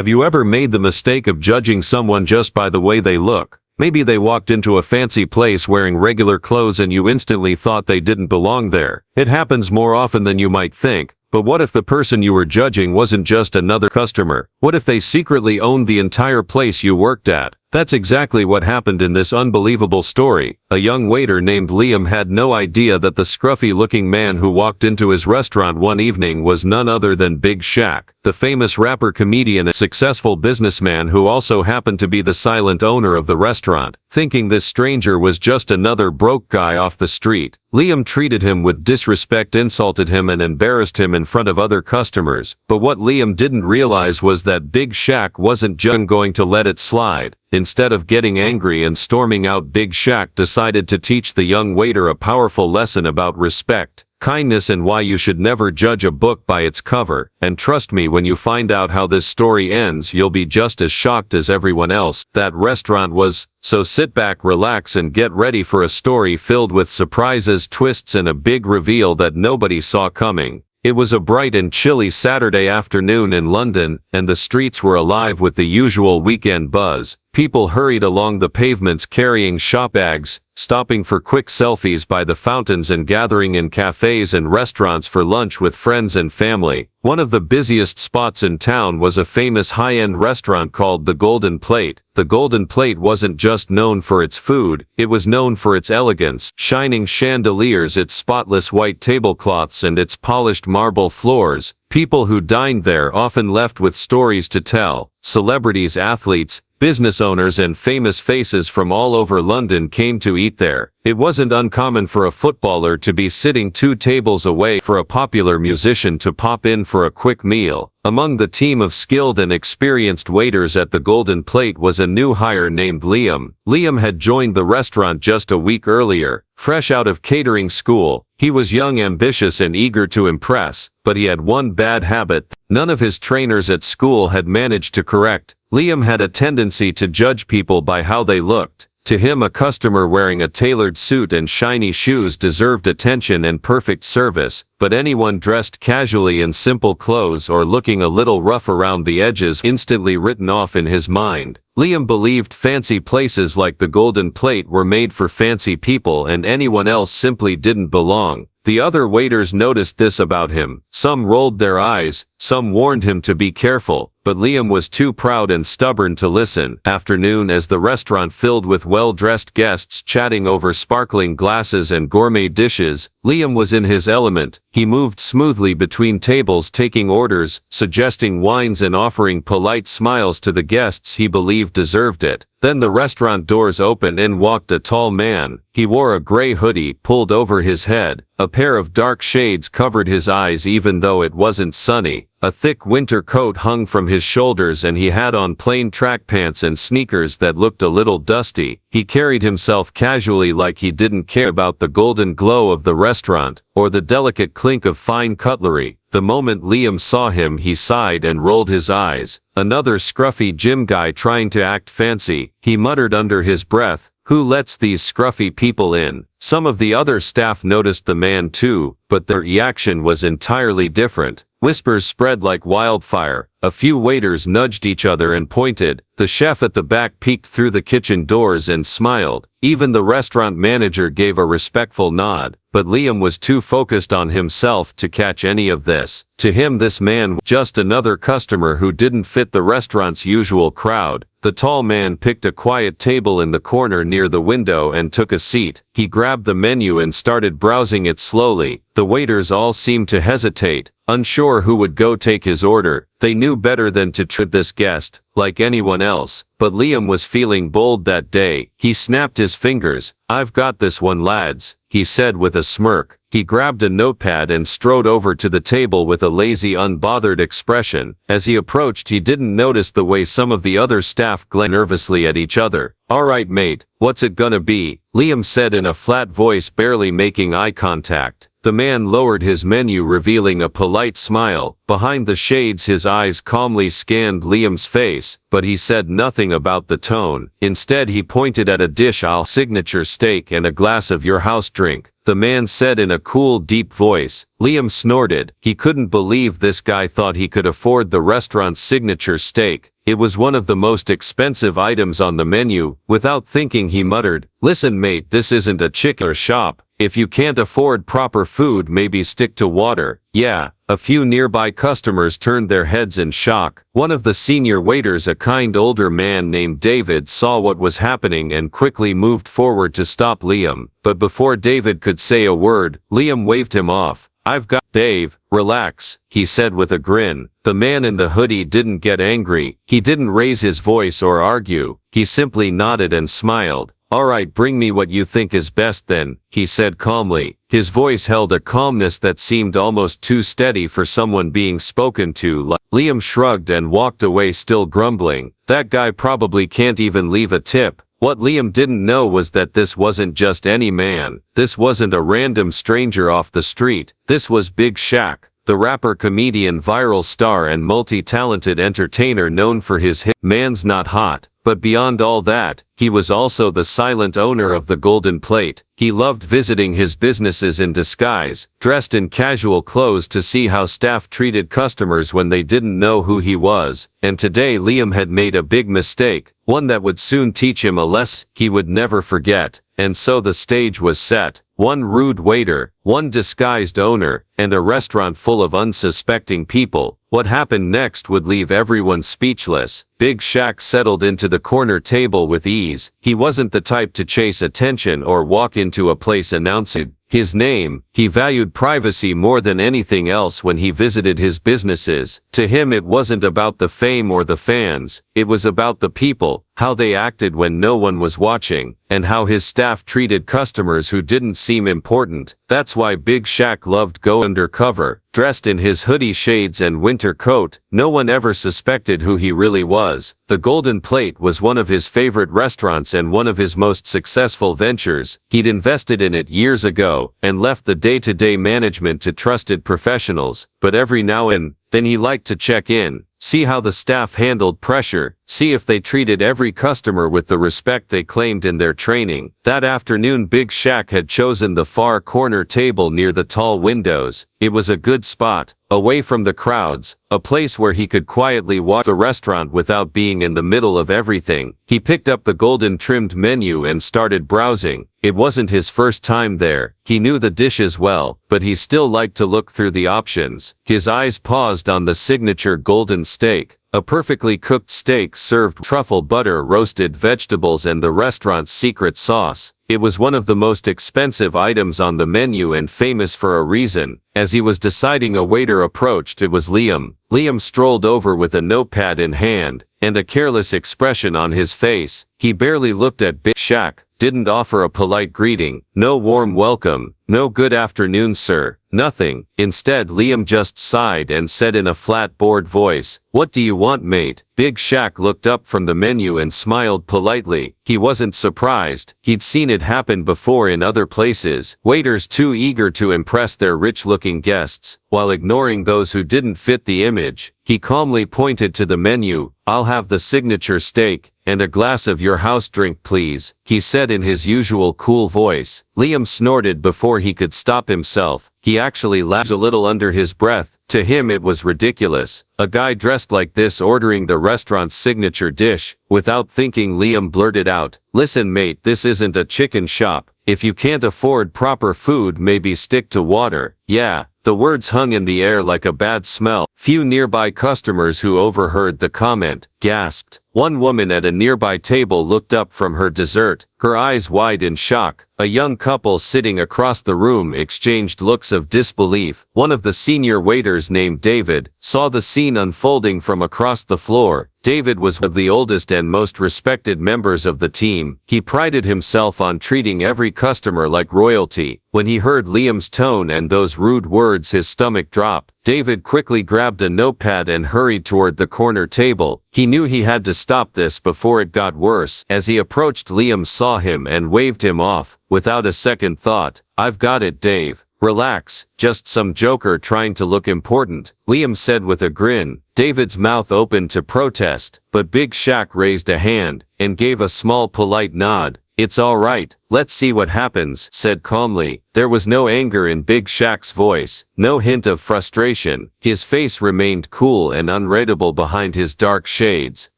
Have you ever made the mistake of judging someone just by the way they look? Maybe they walked into a fancy place wearing regular clothes and you instantly thought they didn't belong there. It happens more often than you might think. But what if the person you were judging wasn't just another customer? What if they secretly owned the entire place you worked at? That's exactly what happened in this unbelievable story. A young waiter named Liam had no idea that the scruffy-looking man who walked into his restaurant one evening was none other than Big Shaq, the famous rapper, comedian, and successful businessman who also happened to be the silent owner of the restaurant. Thinking this stranger was just another broke guy off the street, Liam treated him with disrespect, insulted him, and embarrassed him in front of other customers. But what Liam didn't realize was that Big Shaq wasn't just going to let it slide. Instead of getting angry and storming out, Big Shaq decided to teach the young waiter a powerful lesson about respect, kindness, and why you should never judge a book by its cover. And trust me, when you find out how this story ends, you'll be just as shocked as everyone else that restaurant was. So sit back, relax, and get ready for a story filled with surprises, twists, and a big reveal that nobody saw coming. It was a bright and chilly Saturday afternoon in London, and the streets were alive with the usual weekend buzz. People hurried along the pavements carrying shop bags, stopping for quick selfies by the fountains, and gathering in cafes and restaurants for lunch with friends and family. One of the busiest spots in town was a famous high-end restaurant called the Golden Plate. The Golden Plate wasn't just known for its food, it was known for its elegance, shining chandeliers, its spotless white tablecloths, and its polished marble floors. People who dined there often left with stories to tell. Celebrities, athletes, business owners, and famous faces from all over London came to eat there. It wasn't uncommon for a footballer to be sitting 2 tables away, for a popular musician to pop in for a quick meal. Among the team of skilled and experienced waiters at the Golden Plate was a new hire named Liam. Liam had joined the restaurant just a week earlier, fresh out of catering school. He was young, ambitious, and eager to impress, but he had one bad habit none of his trainers at school had managed to correct. Liam had a tendency to judge people by how they looked. To him, a customer wearing a tailored suit and shiny shoes deserved attention and perfect service, but anyone dressed casually in simple clothes or looking a little rough around the edges instantly written off in his mind. Liam believed fancy places like the Golden Plate were made for fancy people and anyone else simply didn't belong. The other waiters noticed this about him. Some rolled their eyes, some warned him to be careful, but Liam was too proud and stubborn to listen. Afternoon, as the restaurant filled with well-dressed guests chatting over sparkling glasses and gourmet dishes, Liam was in his element. He moved smoothly between tables, taking orders, suggesting wines, and offering polite smiles to the guests he believed deserved it. Then the restaurant doors opened and walked a tall man. He wore a gray hoodie pulled over his head. A pair of dark shades covered his eyes even though it wasn't sunny. A thick winter coat hung from his shoulders and he had on plain track pants and sneakers that looked a little dusty. He carried himself casually, like he didn't care about the golden glow of the restaurant or the delicate clink of fine cutlery. The moment Liam saw him, he sighed and rolled his eyes. Another scruffy gym guy trying to act fancy, he muttered under his breath. Who lets these scruffy people in? Some of the other staff noticed the man too, but their reaction was entirely different. Whispers spread like wildfire. A few waiters nudged each other and pointed. The chef at the back peeked through the kitchen doors and smiled. Even the restaurant manager gave a respectful nod, but Liam was too focused on himself to catch any of this. To him, this man was just another customer who didn't fit the restaurant's usual crowd. The tall man picked a quiet table in the corner near the window and took a seat. He grabbed the menu and started browsing it slowly. The waiters all seemed to hesitate, unsure who would go take his order. They knew better than to treat this guest like anyone else. But Liam was feeling bold that day. He snapped his fingers. "I've got this one, lads," he said with a smirk. He grabbed a notepad and strode over to the table with a lazy, unbothered expression. As he approached, he didn't notice the way some of the other staff glared nervously at each other. "All right, mate, what's it gonna be?" Liam said in a flat voice, barely making eye contact. The man lowered his menu, revealing a polite smile. Behind the shades his eyes calmly scanned Liam's face, but he said nothing about the tone. Instead he pointed at a dish. "I'll signature steak and a glass of your house drink," the man said in a cool, deep voice. Liam snorted. He couldn't believe this guy thought he could afford the restaurant's signature steak. It was one of the most expensive items on the menu. Without thinking he muttered, "Listen mate, this isn't a chicken shop. If you can't afford proper food, maybe stick to water." "Yeah." A few nearby customers turned their heads in shock. One of the senior waiters, a kind older man named David, saw what was happening and quickly moved forward to stop Liam. But before David could say a word, Liam waved him off. "I've got..." "Dave, relax," he said with a grin. The man in the hoodie didn't get angry. He didn't raise his voice or argue. He simply nodded and smiled. "All right, bring me what you think is best then," he said calmly. His voice held a calmness that seemed almost too steady for someone being spoken to. Liam shrugged and walked away, still grumbling. That guy probably can't even leave a tip. What Liam didn't know was that this wasn't just any man. This wasn't a random stranger off the street. This was Big Shaq, the rapper, comedian, viral star, and multi-talented entertainer known for his hit "Man's Not Hot." But beyond all that, he was also the silent owner of the Golden Plate. He loved visiting his businesses in disguise, dressed in casual clothes, to see how staff treated customers when they didn't know who he was. And today Liam had made a big mistake, one that would soon teach him a lesson he would never forget. And so the stage was set. One rude waiter, one disguised owner, and a restaurant full of unsuspecting people. What happened next would leave everyone speechless. Big Shaq settled into the corner table with ease. He wasn't the type to chase attention or walk into a place announcing his name. He valued privacy more than anything else when he visited his businesses. To him, it wasn't about the fame or the fans. It was about the people, how they acted when no one was watching, and how his staff treated customers who didn't seem important. That's why Big Shaq loved go undercover. Dressed in his hoodie shades and winter coat, no one ever suspected who he really was. The Golden Plate was one of his favorite restaurants and one of his most successful ventures. He'd invested in it years ago and left the day-to-day management to trusted professionals. But every now and then he liked to check in, see how the staff handled pressure, see if they treated every customer with the respect they claimed in their training. That afternoon Big Shaq had chosen the far corner table near the tall windows. It was a good spot, away from the crowds, a place where he could quietly watch the restaurant without being in the middle of everything. He picked up the golden trimmed menu and started browsing. It wasn't his first time there. He knew the dishes well, but he still liked to look through the options. His eyes paused on the signature golden steak, a perfectly cooked steak served with truffle butter, roasted vegetables, and the restaurant's secret sauce. It was one of the most expensive items on the menu and famous for a reason. As he was deciding, a waiter approached. It was Liam. Liam strolled over with a notepad in hand and a careless expression on his face. He barely looked at Big Shaq, didn't offer a polite greeting, no warm welcome, no good afternoon sir, nothing. Instead Liam just sighed and said in a flat, bored voice, "What do you want mate?" Big Shaq looked up from the menu and smiled politely. He wasn't surprised. He'd seen it happen before in other places. Waiters too eager to impress their rich-looking guests, while ignoring those who didn't fit the image. He calmly pointed to the menu. "I'll have the signature steak, and a glass of your house drink please," he said in his usual cool voice. Liam snorted before he could stop himself. He actually laughed a little under his breath. To him it was ridiculous. A guy dressed like this ordering the restaurant's signature dish. Without thinking, Liam blurted out, "Listen mate, this isn't a chicken shop. If you can't afford proper food, maybe stick to water." "Yeah." The words hung in the air like a bad smell. Few nearby customers who overheard the comment gasped. One woman at a nearby table looked up from her dessert, her eyes wide in shock. A young couple sitting across the room exchanged looks of disbelief. One of the senior waiters, named David, saw the scene unfolding from across the floor. David was one of the oldest and most respected members of the team. He prided himself on treating every customer like royalty. When he heard Liam's tone and those rude words, his stomach dropped. David quickly grabbed a notepad and hurried toward the corner table. He knew he had to stop this before it got worse. As he approached, Liam saw him and waved him off. Without a second thought, "I've got it, Dave. Relax, just some joker trying to look important, Liam said with a grin. David's mouth opened to protest, but Big Shaq raised a hand and gave a small polite nod. It's all right, let's see what happens, said calmly. There was no anger in Big Shaq's voice, no hint of frustration. His face remained cool and unreadable behind his dark shades.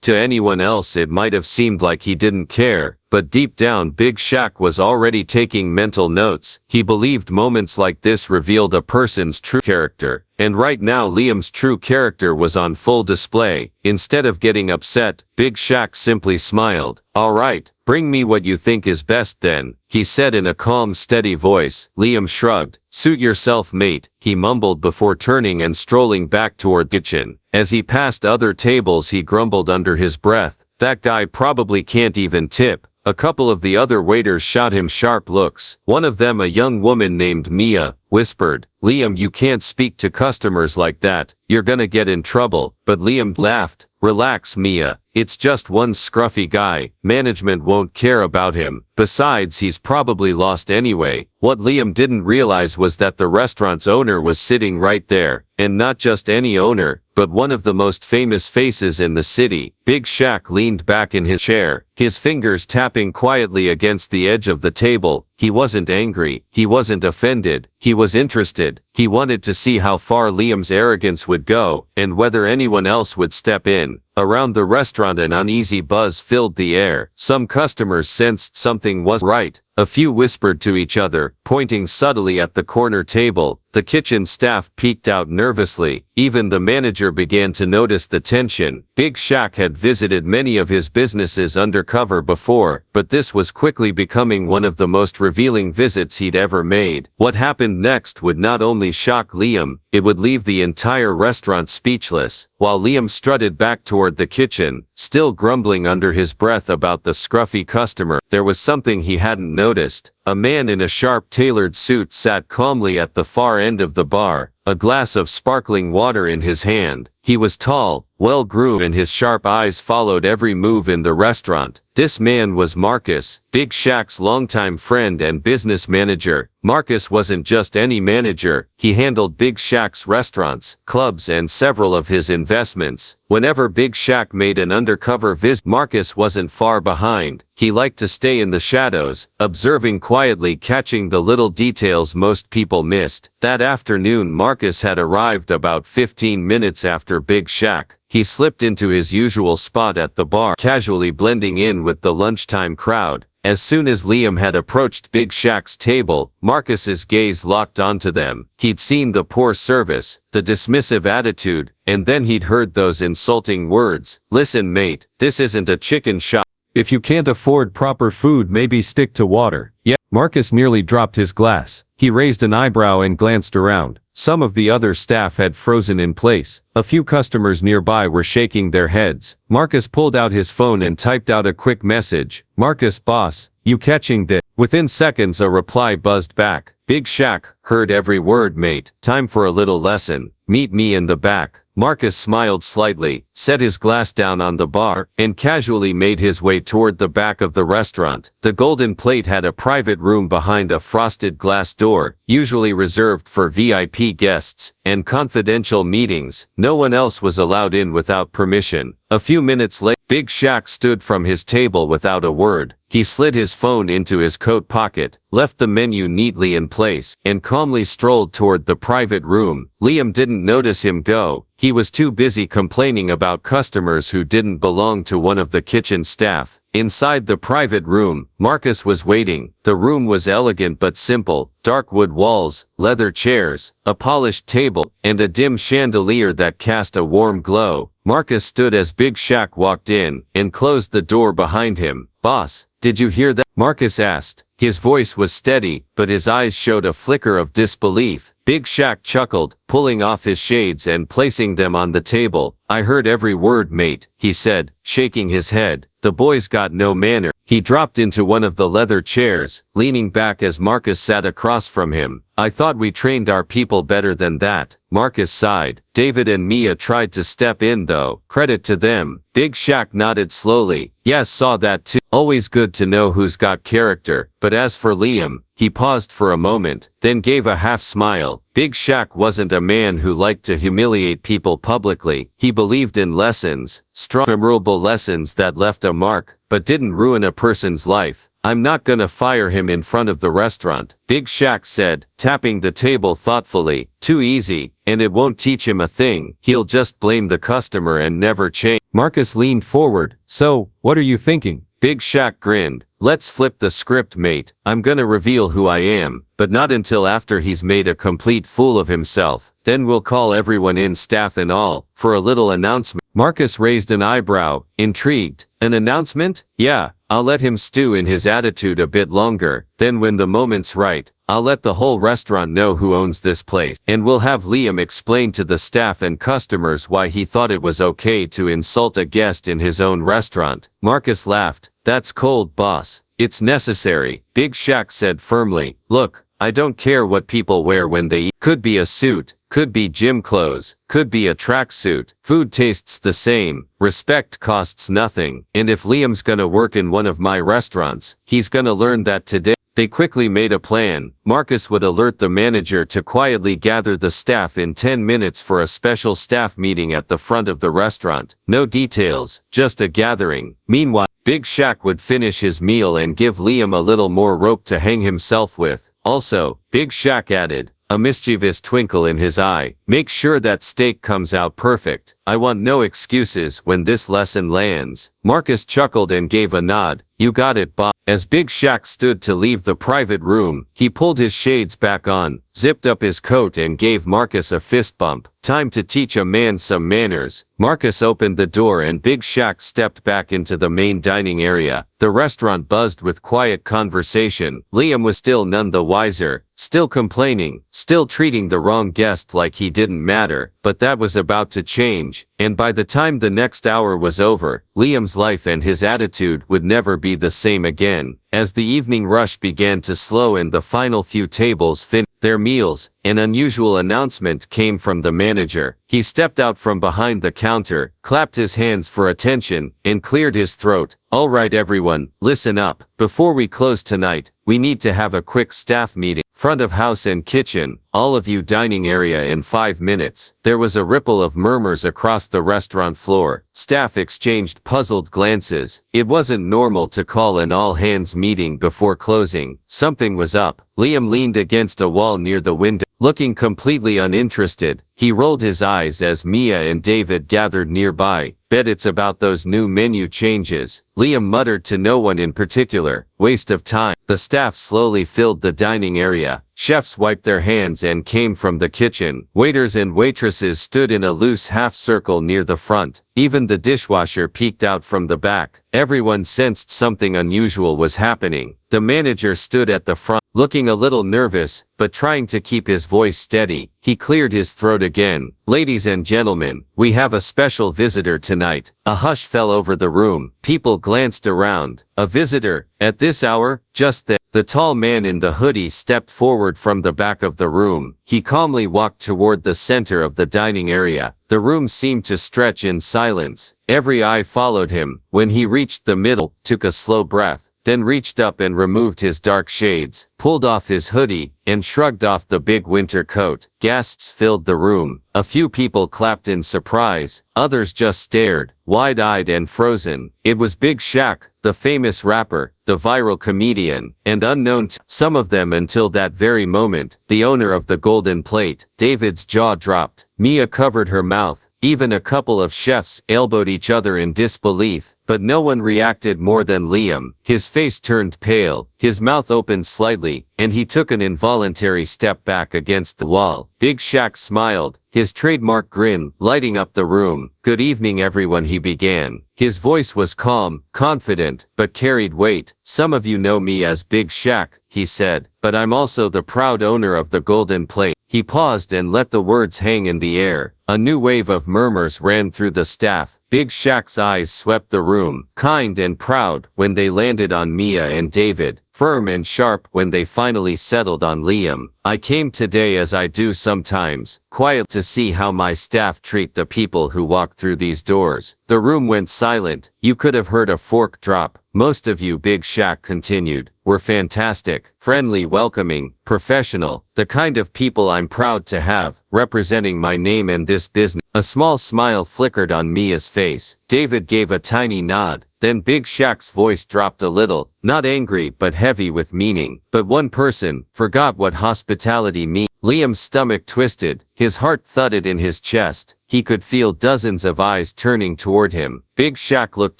To anyone else it might have seemed like he didn't care, but deep down Big Shaq was already taking mental notes. He believed moments like this revealed a person's true character. And right now Liam's true character was on full display. Instead of getting upset, Big Shaq simply smiled. All right, bring me what you think is best then, he said in a calm, steady voice. Liam shrugged. Suit yourself, mate, he mumbled before turning and strolling back toward the kitchen. As he passed other tables he grumbled under his breath. That guy probably can't even tip. A couple of the other waiters shot him sharp looks. One of them, a young woman named Mia, whispered, Liam, you can't speak to customers like that, you're gonna get in trouble. But Liam laughed. Relax, Mia, it's just one scruffy guy, management won't care about him, besides he's probably lost anyway. What Liam didn't realize was that the restaurant's owner was sitting right there, and not just any owner, but one of the most famous faces in the city. Big Shaq leaned back in his chair, his fingers tapping quietly against the edge of the table. He wasn't angry, he wasn't offended, he was interested. He wanted to see how far Liam's arrogance would go, and whether anyone else would step in. Around the restaurant an uneasy buzz filled the air. Some customers sensed something was right. A few whispered to each other, pointing subtly at the corner table. The kitchen staff peeked out nervously. Even the manager began to notice the tension. Big Shaq had visited many of his businesses undercover before, but this was quickly becoming one of the most revealing visits he'd ever made. What happened next would not only shock Liam, it would leave the entire restaurant speechless. While Liam strutted back toward the kitchen, still grumbling under his breath about the scruffy customer, there was something he hadn't noticed. A man in a sharp tailored suit sat calmly at the far end of the bar, a glass of sparkling water in his hand. He was tall, well-groomed, and his sharp eyes followed every move in the restaurant. This man was Marcus, Big Shaq's longtime friend and business manager. Marcus wasn't just any manager, he handled Big Shaq's restaurants, clubs, and several of his investments. Whenever Big Shaq made an undercover visit, Marcus wasn't far behind. He liked to stay in the shadows, observing quietly, catching the little details most people missed. That afternoon Marcus had arrived about 15 minutes after Big Shaq. He slipped into his usual spot at the bar, casually blending in with the lunchtime crowd. As soon as Liam had approached Big Shaq's table, Marcus's gaze locked onto them. He'd seen the poor service, the dismissive attitude, and then he'd heard those insulting words. Listen, mate, this isn't a chicken shop. If you can't afford proper food, maybe stick to water. Yeah. Marcus nearly dropped his glass. He raised an eyebrow and glanced around. Some of the other staff had frozen in place. A few customers nearby were shaking their heads. Marcus pulled out his phone and typed out a quick message. Marcus, boss, you catching this? Within seconds a reply buzzed back. Big Shaq, heard every word, mate. Time for a little lesson. Meet me in the back. Marcus smiled slightly, set his glass down on the bar, and casually made his way toward the back of the restaurant. The Golden Plate had a private room behind a frosted glass door, usually reserved for VIP guests and confidential meetings. No one else was allowed in without permission. A few minutes later, Big Shaq stood from his table without a word. He slid his phone into his coat pocket, left the menu neatly in place, and calmly strolled toward the private room. Liam didn't notice him go. He was too busy complaining about customers who didn't belong to one of the kitchen staff. Inside the private room, Marcus was waiting. The room was elegant but simple. Dark wood walls, leather chairs, a polished table, and a dim chandelier that cast a warm glow. Marcus stood as Big Shaq walked in, and closed the door behind him. Boss, did you hear that? Marcus asked. His voice was steady, but his eyes showed a flicker of disbelief. Big Shaq chuckled, pulling off his shades and placing them on the table. I heard every word, mate, he said, shaking his head. The boy's got no manner. He dropped into one of the leather chairs, leaning back as Marcus sat across from him. I thought we trained our people better than that. Marcus sighed. David and Mia tried to step in though. Credit to them. Big Shaq nodded slowly. Yes, saw that too. Always good to know who's got character. But as for Liam, he paused for a moment, then gave a half smile. Big Shaq wasn't a man who liked to humiliate people publicly. He believed in lessons, strong, memorable lessons that left a mark, but didn't ruin a person's life. I'm not gonna fire him in front of the restaurant, Big Shaq said, tapping the table thoughtfully. Too easy, and it won't teach him a thing. He'll just blame the customer and never change. Marcus leaned forward. So, what are you thinking? Big Shaq grinned. Let's flip the script, mate. I'm gonna reveal who I am, but not until after he's made a complete fool of himself. Then we'll call everyone in, staff and all, for a little announcement. Marcus raised an eyebrow, intrigued. An announcement? Yeah, I'll let him stew in his attitude a bit longer. Then when the moment's right, I'll let the whole restaurant know who owns this place. And we'll have Liam explain to the staff and customers why he thought it was okay to insult a guest in his own restaurant. Marcus laughed. That's cold, boss. It's necessary, Big Shaq said firmly. Look, I don't care what people wear when they eat. Could be a suit, could be gym clothes, could be a tracksuit. Food tastes the same, respect costs nothing, and if Liam's gonna work in one of my restaurants, he's gonna learn that today. They quickly made a plan. Marcus would alert the manager to quietly gather the staff in 10 minutes for a special staff meeting at the front of the restaurant. No details, just a gathering. Meanwhile, Big Shaq would finish his meal and give Liam a little more rope to hang himself with. Also, Big Shaq added, a mischievous twinkle in his eye, make sure that steak comes out perfect. I want no excuses when this lesson lands. Marcus chuckled and gave a nod. You got it, Bob. As Big Shaq stood to leave the private room, he pulled his shades back on, zipped up his coat and gave Marcus a fist bump. Time to teach a man some manners. Marcus opened the door and Big Shaq stepped back into the main dining area. The restaurant buzzed with quiet conversation. Liam was still none the wiser, still complaining, still treating the wrong guest like he didn't matter, but that was about to change. And by the time the next hour was over, Liam's life and his attitude would never be the same again. As the evening rush began to slow and the final few tables finished their meals, an unusual announcement came from the manager. He stepped out from behind the counter, clapped his hands for attention, and cleared his throat. All right everyone, listen up. Before we close tonight, we need to have a quick staff meeting. Front of house and kitchen, all of you dining area in 5 minutes. There was a ripple of murmurs across the restaurant floor. Staff exchanged puzzled glances. It wasn't normal to call an all-hands meeting before closing. Something was up. Liam leaned against a wall near the window, looking completely uninterested. He rolled his eyes as Mia and David gathered nearby. Bet it's about those new menu changes. Liam muttered to no one in particular. Waste of time. The staff slowly filled the dining area. Chefs wiped their hands and came from the kitchen. Waiters and waitresses stood in a loose half circle near the front. Even the dishwasher peeked out from the back. Everyone sensed something unusual was happening. The manager stood at the front, looking a little nervous, but trying to keep his voice steady. He cleared his throat again. Ladies and gentlemen, we have a special visitor tonight. A hush fell over the room. People glanced around. A visitor? At this hour? Just then, the tall man in the hoodie stepped forward from the back of the room. He calmly walked toward the center of the dining area. The room seemed to stretch in silence. Every eye followed him. When he reached the middle, took a slow breath, then reached up and removed his dark shades, pulled off his hoodie, and shrugged off the big winter coat. Gasps filled the room. A few people clapped in surprise. Others just stared, wide-eyed and frozen. It was Big Shaq, the famous rapper, the viral comedian, and unknown to some of them until that very moment, the owner of the golden plate. David's jaw dropped. Mia covered her mouth. Even a couple of chefs elbowed each other in disbelief, but no one reacted more than Liam. His face turned pale, his mouth opened slightly, and he took an involuntary step back against the wall. Big Shaq smiled, his trademark grin lighting up the room. Good evening everyone, he began. His voice was calm, confident, but carried weight. Some of you know me as Big Shaq, he said, but I'm also the proud owner of the golden plate. He paused and let the words hang in the air. A new wave of murmurs ran through the staff. Big Shaq's eyes swept the room, kind and proud when they landed on Mia and David, firm and sharp when they finally settled on Liam. I came today as I do sometimes, quiet to see how my staff treat the people who walk through these doors. The room went silent. You could have heard a fork drop. Most of you, Big Shaq continued, were fantastic, friendly, welcoming, professional, the kind of people I'm proud to have, representing my name and this business. A small smile flickered on Mia's face. David gave a tiny nod. Then Big Shaq's voice dropped a little, not angry but heavy with meaning. But one person forgot what hospitality means. Liam's stomach twisted, his heart thudded in his chest. He could feel dozens of eyes turning toward him. Big Shaq looked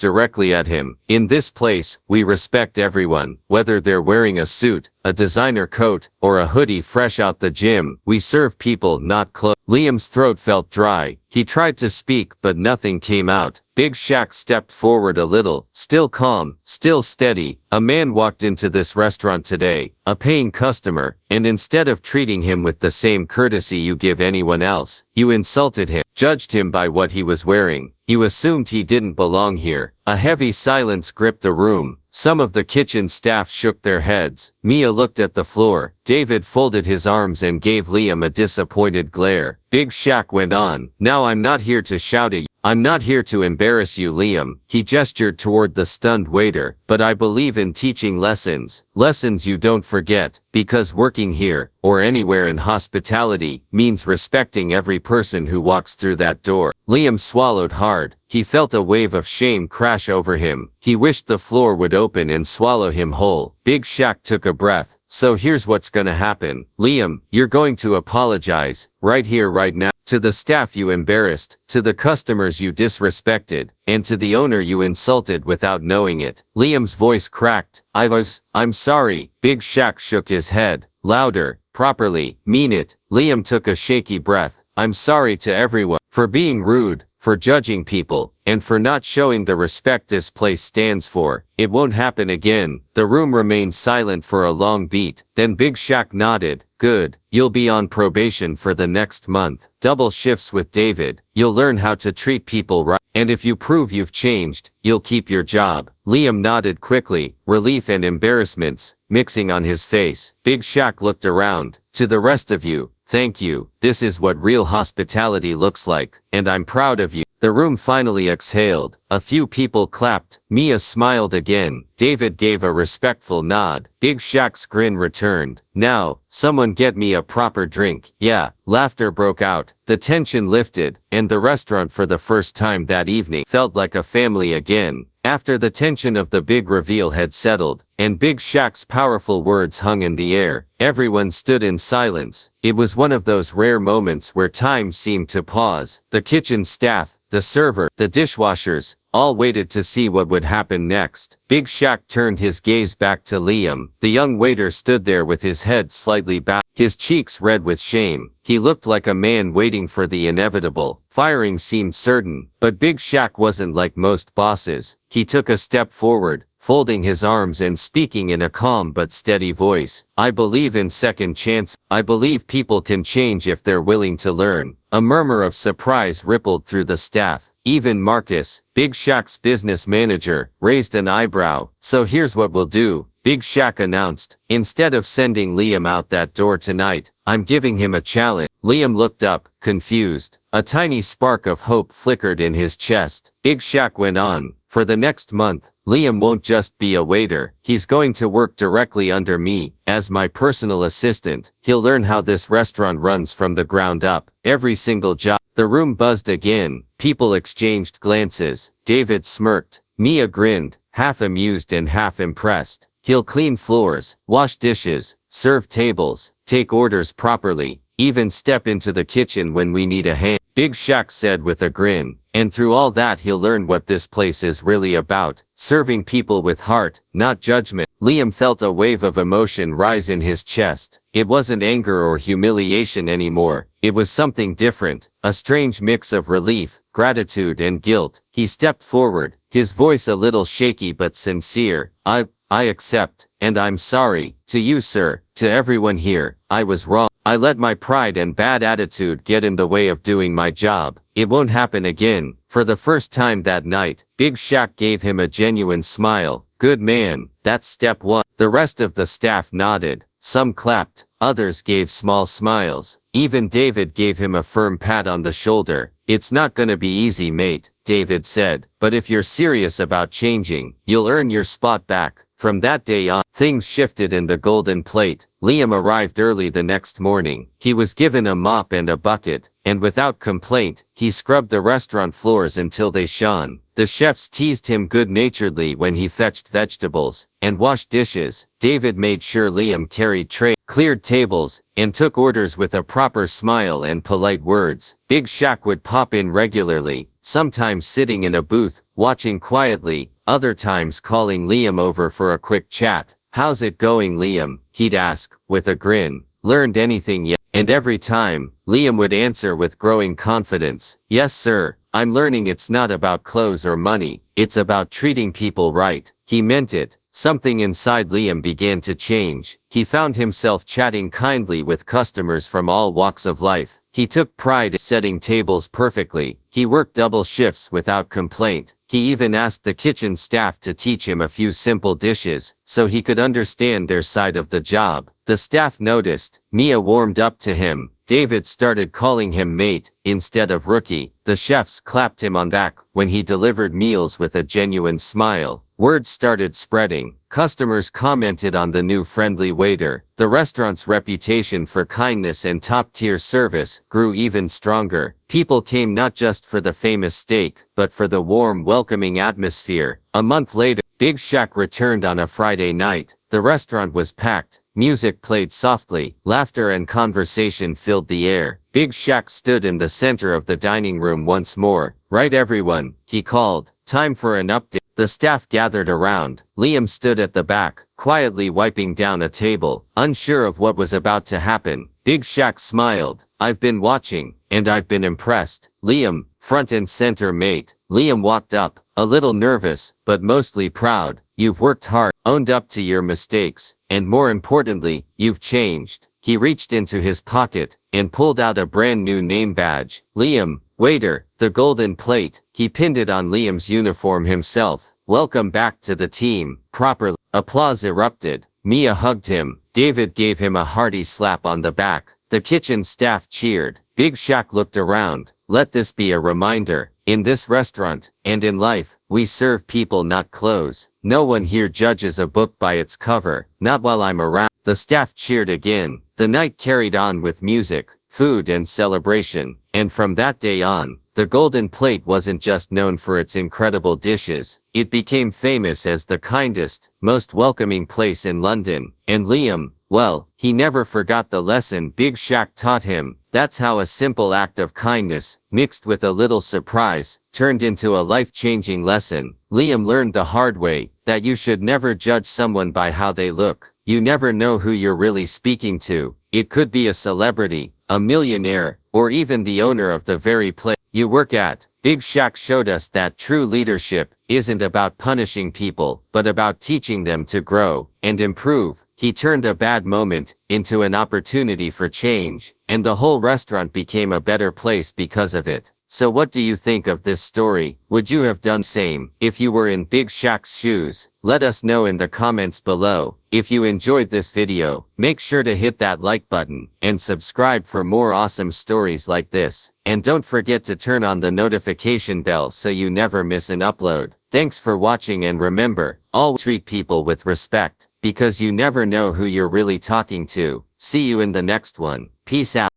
directly at him. In this place, we respect everyone, whether they're wearing a suit, a designer coat, or a hoodie fresh out the gym. We serve people, not clothes. Liam's throat felt dry. He tried to speak, but nothing came out. Big Shaq stepped forward a little, still calm, still steady. A man walked into this restaurant today, a paying customer, and instead of treating him with the same courtesy you give anyone else, you insulted him, judged him by what he was wearing. You assumed he didn't belong here. A heavy silence gripped the room. Some of the kitchen staff shook their heads. Mia looked at the floor. David folded his arms and gave Liam a disappointed glare. Big Shaq went on. Now I'm not here to shout at you. I'm not here to embarrass you, Liam. He gestured toward the stunned waiter. But I believe in teaching lessons. Lessons you don't forget. Because working here, or anywhere in hospitality, means respecting every person who walks through that door. Liam swallowed hard. He felt a wave of shame crash over him. He wished the floor would open and swallow him whole. Big Shaq took a breath. So here's what's gonna happen. Liam, you're going to apologize, right here, right now, to the staff you embarrassed, to the customers you disrespected, and to the owner you insulted without knowing it. Liam's voice cracked. I'm sorry. Big Shaq shook his head. Louder, properly, mean it. Liam took a shaky breath. I'm sorry to everyone, for being rude, for judging people, and for not showing the respect this place stands for. It won't happen again. The room remained silent for a long beat. Then Big Shaq nodded. Good. You'll be on probation for the next month. Double shifts with David. You'll learn how to treat people right. And if you prove you've changed, you'll keep your job. Liam nodded quickly, relief and embarrassments mixing on his face. Big Shaq looked around. To the rest of you, thank you. This is what real hospitality looks like, and I'm proud of you. The room finally exhaled. A few people clapped. Mia smiled again. David gave a respectful nod. Big Shaq's grin returned. Now, someone get me a proper drink. Yeah. Laughter broke out. The tension lifted, and the restaurant for the first time that evening felt like a family again. After the tension of the big reveal had settled, and Big Shaq's powerful words hung in the air, everyone stood in silence. It was one of those rare moments where time seemed to pause. The kitchen staff, the server, the dishwashers, all waited to see what would happen next. Big Shaq turned his gaze back to Liam. The young waiter stood there with his head slightly bowed, his cheeks red with shame. He looked like a man waiting for the inevitable. Firing seemed certain, but Big Shaq wasn't like most bosses. He took a step forward, folding his arms and speaking in a calm but steady voice. I believe in second chance. I believe people can change if they're willing to learn. A murmur of surprise rippled through the staff. Even Marcus, Big Shaq's business manager, raised an eyebrow. So here's what we'll do, Big Shaq announced. Instead of sending Liam out that door tonight, I'm giving him a challenge. Liam looked up, confused. A tiny spark of hope flickered in his chest. Big Shaq went on. For the next month, Liam won't just be a waiter. He's going to work directly under me, as my personal assistant. He'll learn how this restaurant runs from the ground up. Every single job. The room buzzed again. People exchanged glances. David smirked. Mia grinned, half amused and half impressed. He'll clean floors, wash dishes, serve tables, take orders properly, even step into the kitchen when we need a hand. Big Shaq said with a grin. And through all that he'll learn what this place is really about. Serving people with heart, not judgment. Liam felt a wave of emotion rise in his chest. It wasn't anger or humiliation anymore. It was something different. A strange mix of relief, gratitude and guilt. He stepped forward, his voice a little shaky but sincere. I accept, and I'm sorry. To you, sir, to everyone here, I was wrong. I let my pride and bad attitude get in the way of doing my job. It won't happen again. For the first time that night, Big Shaq gave him a genuine smile. Good man, that's step one. The rest of the staff nodded. Some clapped, others gave small smiles. Even David gave him a firm pat on the shoulder. "It's not gonna be easy, mate," David said, "but if you're serious about changing, you'll earn your spot back." From that day on, things shifted in the Golden Plate. Liam arrived early the next morning. He was given a mop and a bucket, and without complaint, he scrubbed the restaurant floors until they shone. The chefs teased him good-naturedly when he fetched vegetables and washed dishes. David made sure Liam carried trays, cleared tables, and took orders with a proper smile and polite words. Big Shaq would pop in regularly, sometimes sitting in a booth, watching quietly, other times calling Liam over for a quick chat. "How's it going, Liam?" he'd ask, with a grin. "Learned anything yet?" And every time, Liam would answer with growing confidence, "Yes, sir, I'm learning it's not about clothes or money, it's about treating people right." He meant it. Something inside Liam began to change. He found himself chatting kindly with customers from all walks of life. He took pride in setting tables perfectly. He worked double shifts without complaint. He even asked the kitchen staff to teach him a few simple dishes, so he could understand their side of the job. The staff noticed. Mia warmed up to him. David started calling him mate, instead of rookie. The chefs clapped him on the back when he delivered meals with a genuine smile. Word started spreading. Customers commented on the new friendly waiter. The restaurant's reputation for kindness and top-tier service grew even stronger. People came not just for the famous steak, but for the warm, welcoming atmosphere. A month later, Big Shaq returned on a Friday night. The restaurant was packed. Music played softly. Laughter and conversation filled the air. Big Shaq stood in the center of the dining room once more. "Right, everyone," he called. "Time for an update." The staff gathered around. Liam stood at the back, quietly wiping down a table, unsure of what was about to happen. Big Shaq smiled. "I've been watching, and I've been impressed." "Liam, front and center, mate." Liam walked up, a little nervous, but mostly proud. "You've worked hard, owned up to your mistakes, and more importantly, you've changed." He reached into his pocket and pulled out a brand new name badge. "Liam, waiter, the Golden Plate." He pinned it on Liam's uniform himself. "Welcome back to the team." Properly. Applause erupted. Mia hugged him. David gave him a hearty slap on the back. The kitchen staff cheered. Big Shaq looked around. "Let this be a reminder. In this restaurant, and in life, we serve people, not clothes. No one here judges a book by its cover. Not while I'm around." The staff cheered again. The night carried on with music, food, and celebration. And from that day on, the Golden Plate wasn't just known for its incredible dishes. It became famous as the kindest, most welcoming place in London. And Liam, well, he never forgot the lesson Big Shaq taught him. That's how a simple act of kindness, mixed with a little surprise, turned into a life-changing lesson. Liam learned the hard way that you should never judge someone by how they look. You never know who you're really speaking to. It could be a celebrity, a millionaire, or even the owner of the very place you work at. Big Shaq showed us that true leadership isn't about punishing people, but about teaching them to grow and improve. He turned a bad moment into an opportunity for change, and the whole restaurant became a better place because of it. So what do you think of this story? Would you have done the same if you were in Big Shaq's shoes? Let us know in the comments below. If you enjoyed this video, make sure to hit that like button and subscribe for more awesome stories like this. And don't forget to turn on the notification bell so you never miss an upload. Thanks for watching, and remember, always treat people with respect, because you never know who you're really talking to. See you in the next one. Peace out.